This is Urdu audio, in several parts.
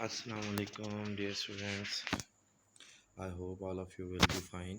Assalamu alaikum dear students. I hope all of you will be fine.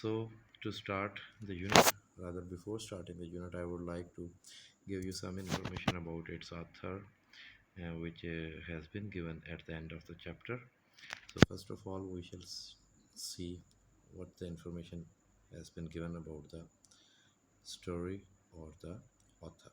So to start the unit, rather before starting the unit, I would like to give you some information about its author, which has been given at the end of the chapter. So first of all, we shall see what the information has been given about the story or the author.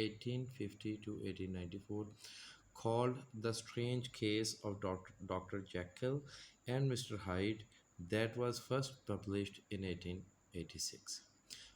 1850 to 1894, called The Strange Case of Dr. Jekyll and Mr. Hyde, that was first published in 1886.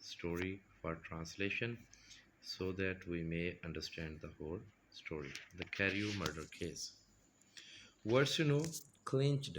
story for translation so that we may understand the whole story. The Carew murder case. Words to know: clinched,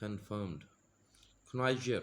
confirmed. Connoisseur,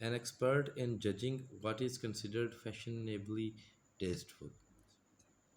An expert in judging what is considered fashionably tasteful.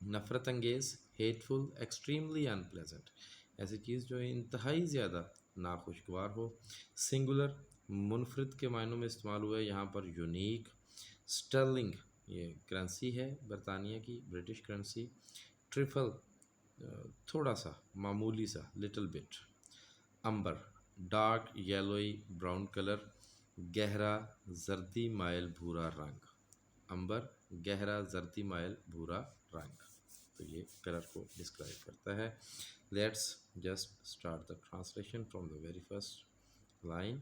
نفرت انگیز، ہیٹفل، ایکسٹریملی انپلیزنٹ، ایسی چیز جو انتہائی زیادہ ناخوشگوار ہو. سنگولر منفرد کے معنوں میں استعمال ہوا ہے یہاں پر. یونیک. سٹرلنگ یہ کرنسی ہے برطانیہ کی، برٹش کرنسی. ٹریفل تھوڑا سا، معمولی سا، لٹل بٹ. امبر ڈارک یلوئی براؤن کلر، گہرا زردی مائل بھورا رنگ. امبر گہرا زردی مائل بھورا رنگ. تو یہ کلر کو ڈسکرائب کرتا ہے. Let's just start the translation from the very first line.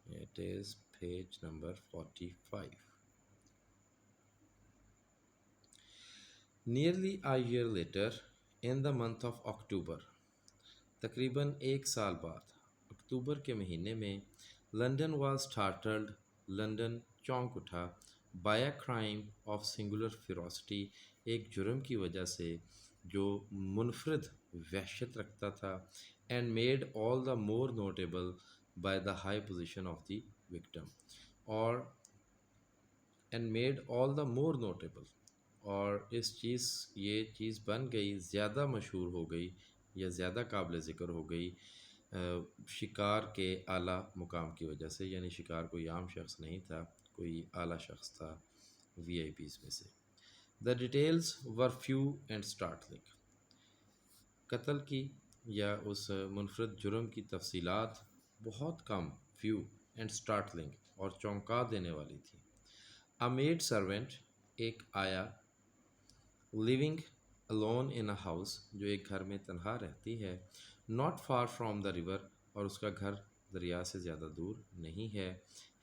It is page number 45. Nearly a year later, in the month of October, تقریباً ایک سال بعد اکتوبر کے مہینے میں، لنڈن واز سٹارٹلڈ، لندن چونک اٹھا، by a crime of singular ferocity, ایک جرم کی وجہ سے جو منفرد وحشت رکھتا تھا. And made all the more notable by the high position of the victim. اور and made all the more notable, اور یہ چیز بن گئی، زیادہ مشہور ہو گئی یا زیادہ قابل ذکر ہو گئی شکار کے اعلیٰ مقام کی وجہ سے. یعنی شکار کوئی عام شخص نہیں تھا، کوئی اعلیٰ شخص تھا وی آئی پیز میں سے. The details were few and startling. قتل کی یا اس منفرد جرم کی تفصیلات بہت کم، فیو اینڈ سٹارٹلنگ، اور چونکا دینے والی تھی. A maid servant ایک آیا، living alone in a house جو ایک گھر میں تنہا رہتی ہے، not far from the river اور اس کا گھر دریا سے زیادہ دور نہیں ہے.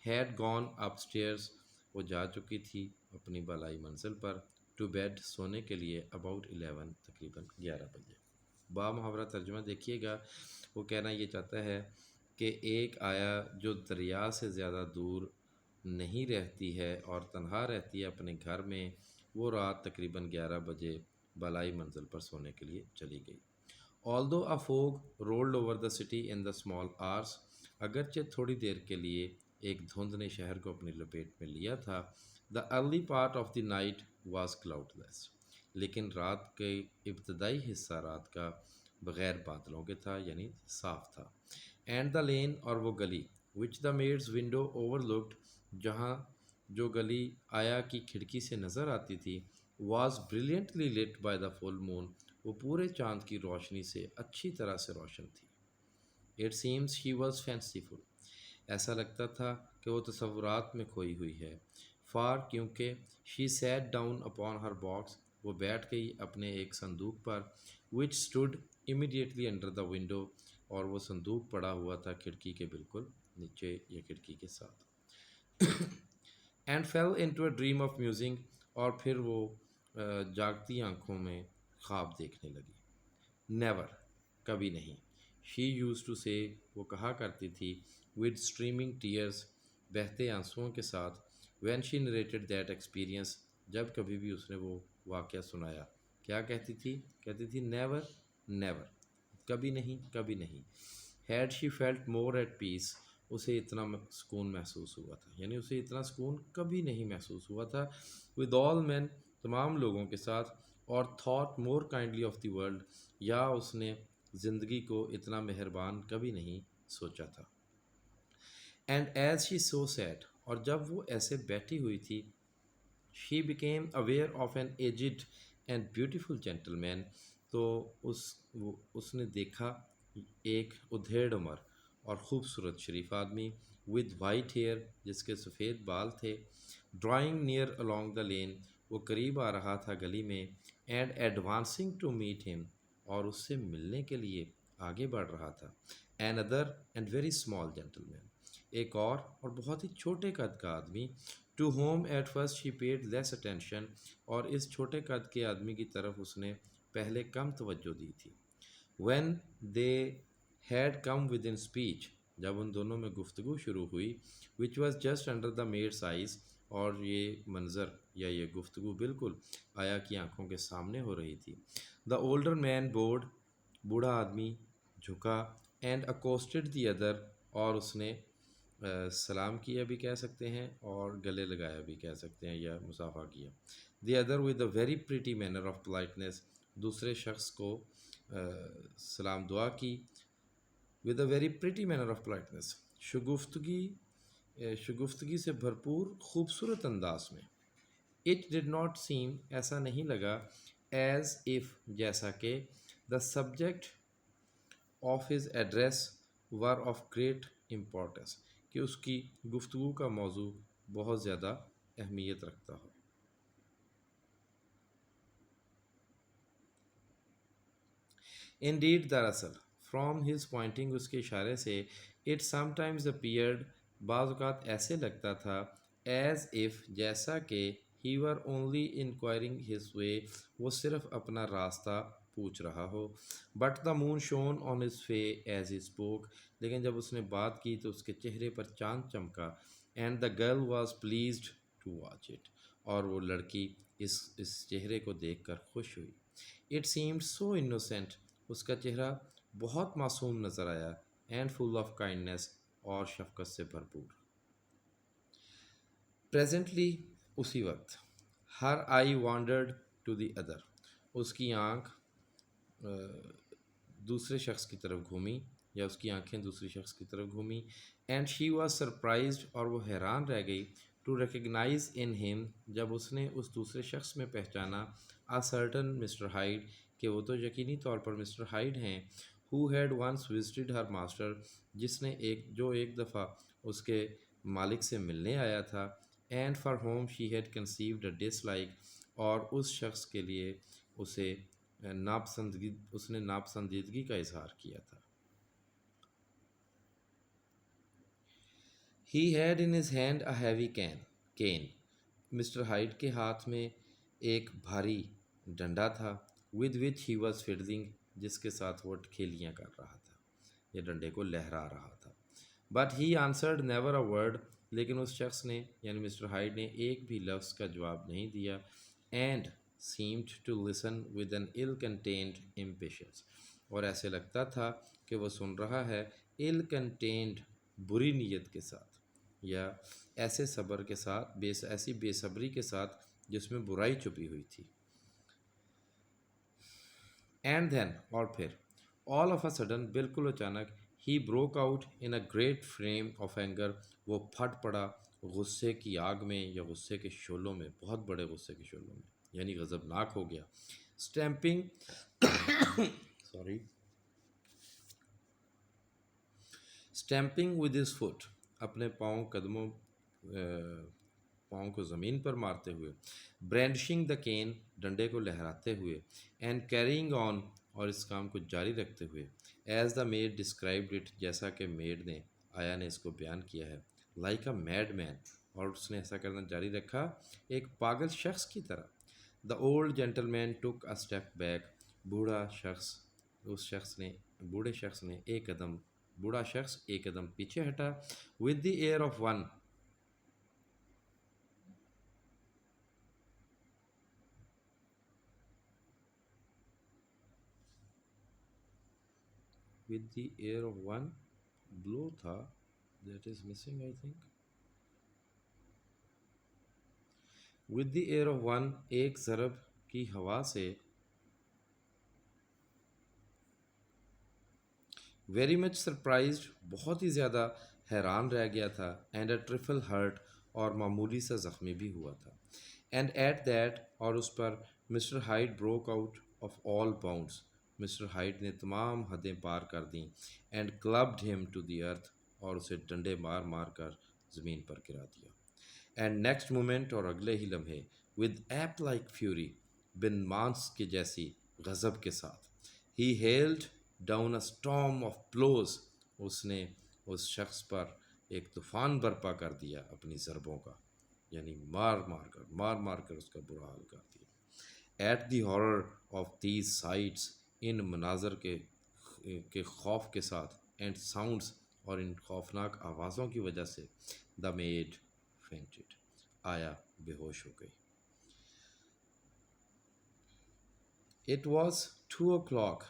had gone upstairs وہ جا چکی تھی اپنی بالائی منزل پر. to bed سونے کے لیے about 11 تقریباً 11 بجے. با محاورہ ترجمہ دیکھیے گا، وہ کہنا یہ چاہتا ہے کہ ایک آیا جو دریا سے زیادہ دور نہیں رہتی ہے اور تنہا رہتی ہے اپنے گھر میں، وہ رات تقریباً 11 بجے بالائی منزل پر سونے کے لیے چلی گئی. although a fog rolled over the city in the small hours اگرچہ تھوڑی دیر کے لیے ایک دھند نے شہر کو اپنی لپیٹ میں لیا تھا. the early part of the night was cloudless لیکن رات کے ابتدائی حصہ رات کا بغیر بادلوں کے تھا، یعنی صاف تھا. and the lane اور وہ گلی which the maid's window overlooked جہاں جو گلی آیا کی کھڑکی سے نظر آتی تھی was brilliantly lit by the full moon وہ پورے چاند کی روشنی سے اچھی طرح سے روشن تھی. it seems she was fanciful ایسا لگتا تھا کہ وہ تصورات میں کھوئی ہوئی ہے. for کیونکہ she sat down upon her box وہ بیٹھ گئی اپنے ایک صندوق پر. which stood immediately under the window اور وہ صندوق پڑا ہوا تھا کھڑکی کے بالکل نیچے یا کھڑکی کے ساتھ. and fell into a dream of musing اور پھر وہ جاگتی آنکھوں میں خواب دیکھنے لگی. never کبھی نہیں. she used to say وہ کہا کرتی تھی with streaming tears بہتے آنسوؤں کے ساتھ. when she narrated that experience جب کبھی بھی اس نے وہ واقعہ سنایا کیا کہتی تھی؟ کہتی تھی never never کبھی نہیں کبھی نہیں. had she felt more at peace اسے اتنا سکون محسوس ہوا تھا، یعنی اسے اتنا سکون کبھی نہیں محسوس ہوا تھا. with all men تمام لوگوں کے ساتھ. اور thought more kindly of the world یا اس نے زندگی کو اتنا مہربان کبھی نہیں سوچا تھا. and as she so sat اور جب وہ ایسے بیٹھی ہوئی تھی she became aware of an aged and beautiful gentleman تو اس نے دیکھا ایک ادھیڑ عمر اور خوبصورت شریف آدمی with white hair جس کے سفید بال تھے. drawing near along the lane وہ قریب آ رہا تھا گلی میں. and advancing to meet him اور اس سے ملنے کے لیے آگے بڑھ رہا تھا. another and very small gentleman ایک اور بہت ہی چھوٹے قد کا آدمی. to whom at first she paid less attention اور اس چھوٹے قد کے آدمی کی طرف اس نے پہلے کم توجہ دی تھی. when they had come within speech جب ان دونوں میں گفتگو شروع ہوئی. which was just under the maid's eyes اور یہ منظر یا یہ گفتگو بالکل آیا کی آنکھوں کے سامنے ہو رہی تھی. the older man bowed بوڑھا آدمی جھکا. and accosted the other اور اس نے سلام کیا بھی کہہ سکتے ہیں اور گلے لگایا بھی کہہ سکتے ہیں یا مصافحہ کیا. the other with a very pretty manner of politeness. دوسرے شخص کو سلام دعا کی with a very pretty manner of politeness. شگفتگی سے بھرپور خوبصورت انداز میں. It did not seem ایسا نہیں لگا as if جیسا کہ the subject of his address were of great importance کہ اس کی گفتگو کا موضوع بہت زیادہ اہمیت رکھتا ہو. Indeed دراصل from his pointing اس کے اشارے سے it sometimes appeared بعض اوقات ایسے لگتا تھا as if جیسا کہ he were only inquiring his way وہ صرف اپنا راستہ پوچھ رہا ہو. But the moon shone on his face as he spoke لیکن جب اس نے بات کی تو اس کے چہرے پر چاند چمکا. And the girl was pleased to watch it اور وہ لڑکی اس چہرے کو دیکھ کر خوش ہوئی. It seemed so innocent اس کا چہرہ بہت معصوم نظر آیا. And full of kindness اور شفقت سے بھرپور. Presently اسی وقت her eye wandered to the other اس کی آنکھ دوسرے شخص کی طرف گھومی یا اس کی آنکھیں دوسری شخص کی طرف گھومی. اینڈ شی واز سرپرائزڈ اور وہ حیران رہ گئی ٹو ریکگنائز ان ہم جب اس نے اس دوسرے شخص میں پہچانا آ سرٹن مسٹر ہائیڈ کہ وہ تو یقینی طور پر مسٹر ہائیڈ ہیں. Who had once visited her master جس نے ایک دفعہ اس کے مالک سے ملنے آیا تھا. And for whom she had conceived a dislike اور اس شخص کے لیے اس نے ناپسندیدگی کا اظہار کیا تھا. He had in his hand a heavy cane Mr Hyde کے ہاتھ میں ایک بھاری ڈنڈا تھا. with which he was fiddling جس کے ساتھ وہ کھیلیاں کر رہا تھا یا ڈنڈے کو لہرا رہا تھا. but he answered never a word لیکن اس شخص نے یعنی مسٹر ہائیڈ نے ایک بھی لفظ کا جواب نہیں دیا. and seemed to listen with an ill-contained impatience اور ایسے لگتا تھا کہ وہ سن رہا ہے ill-contained بری نیت کے ساتھ یا ایسے صبر کے ساتھ ایسی بے صبری کے ساتھ جس میں برائی چھپی ہوئی تھی. اینڈ دین اور پھر all of a sudden بالکل اچانک he broke out in a great flame of anger وہ پھٹ پڑا غصے کی آگ میں یا غصے کے شعلوں میں بہت بڑے غصے کے شعلوں میں یعنی غضبناک ہو گیا. اسٹیمپنگ ود ہز فٹ اپنے پاؤں کو زمین پر مارتے ہوئے. برینڈشنگ دا کین ڈنڈے کو لہراتے ہوئے. اینڈ کیرینگ آن اور اس کام کو جاری رکھتے ہوئے. As the made described it جیسا کہ میڈ نے آیا نے اس کو بیان کیا ہے. لائک اے میڈ مین اور اس نے ایسا کرنا جاری رکھا ایک پاگل شخص کی طرح. The old gentle man took a step back بوڑھا شخص ایک قدم پیچھے ہٹا. With the air of one blow تھا that is missing I think. With the air of one ایک ضرب کی ہوا سے. ویری مچ سرپرائزڈ بہت ہی زیادہ حیران رہ گیا تھا. اینڈ اے ٹرفل ہرٹ اور معمولی سا زخمی بھی ہوا تھا. اینڈ ایٹ دیٹ اور اس پر mister Hyde broke out of all bounds mister Hyde نے تمام حدیں پار کر دیں. اینڈ کلبڈ ہم ٹو دی ارتھ اور اسے ڈنڈے مار مار کر زمین پر گرا دیا. اینڈ نیکسٹ مومنٹ اور اگلے ہی لمحے ود ایپ لائک فیوری بن مانس کے جیسی غضب کے ساتھ. He hailed down a storm of blows اس نے اس شخص پر ایک طوفان برپا کر دیا اپنی ضربوں کا یعنی مار مار کر اس کا برا حال کر دیا. At the horror of these sights ان مناظر کے خوف کے ساتھ. اینڈ ساؤنڈس اور ان خوفناک آوازوں کی وجہ سے. دا میڈ فینٹڈ آیا بے ہوش ہو گئی. اٹ واز 2 o'clock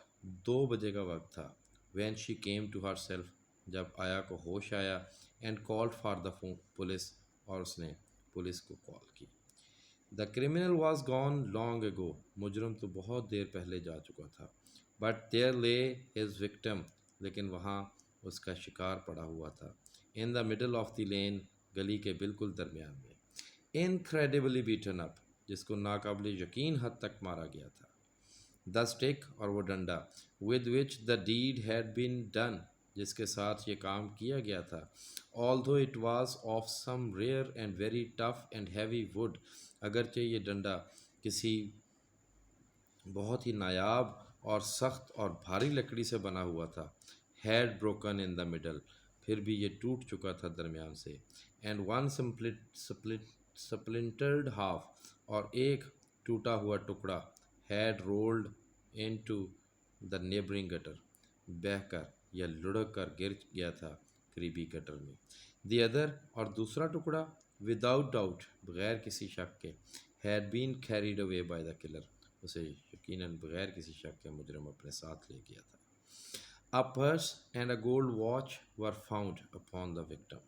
2 بجے کا وقت تھا. When she came to herself جب آیا کو ہوش آیا. And called for the police اور اس نے پولیس کو کال کی. The criminal was gone long ago. مجرم تو بہت دیر پہلے جا چکا تھا. But there lay his victim. لیکن وہاں اس کا شکار پڑا ہوا تھا. in the middle of the lane. گلی کے بالکل درمیان میں. incredibly beaten up. جس کو ناقابل یقین حد تک مارا گیا تھا. دا اسٹک اور وہ ڈنڈا with which the deed had been done. جس کے ساتھ یہ کام کیا گیا تھا. Although it was of some rare and very tough and heavy wood. اگرچہ یہ ڈنڈا کسی بہت ہی نایاب اور سخت اور بھاری لکڑی سے بنا ہوا تھا. Had broken in the middle. پھر بھی یہ ٹوٹ چکا تھا درمیان سے. And one splintered half. اور ایک ٹوٹا ہوا ٹکڑا. Had rolled into the neighbouring gutter. بہہ کر یا لڑک کر گر گیا تھا قریبی گٹر میں. دی ادر اور دوسرا ٹکڑا وداؤٹ ڈاؤٹ بغیر کسی شک کے had been carried away by the colour. اسے یقیناً بغیر کسی شک کے مجرم اپنے ساتھ لے گیا تھا. A purse and a gold watch were found upon the victim.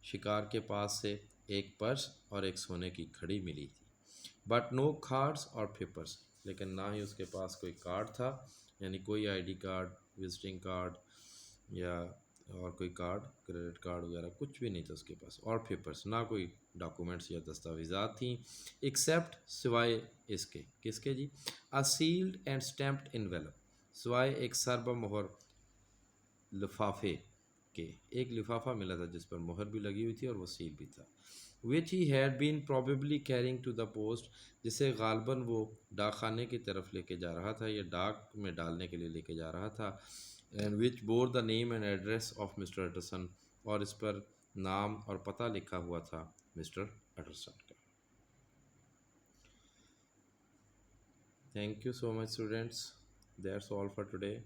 شکار کے پاس سے ایک پرس اور ایک سونے کی گھڑی ملی تھی. بٹ نو کارڈس اور پیپرس. لیکن نہ ہی اس کے پاس کوئی کارڈ تھا، یعنی کوئی I D card, visiting card یا اور کوئی کارڈ، کریڈٹ کارڈ وغیرہ کچھ بھی نہیں تھا اس کے پاس. اور پیپرس، نہ کوئی ڈاکومنٹس یا دستاویزات تھیں ایکسیپٹ سوائے اس کے. کس کے جی؟ a sealed and stamped envelope. سوائے ایک سربہ مہر لفافے کے. ایک لفافہ ملا تھا جس پر مہر بھی لگی ہوئی تھی اور وہ سیل بھی تھا. which he had been probably carrying to the post. جسے غالباً وہ ڈاک خانے کی طرف لے کے جا رہا تھا یا ڈاک میں ڈالنے کے لیے لے کے جا رہا تھا. and which bore the name and address of Mr. Utterson. اور اس پر نام اور پتہ لکھا ہوا تھا مسٹر اٹرسن کا. Thank you so much students. That's all for today.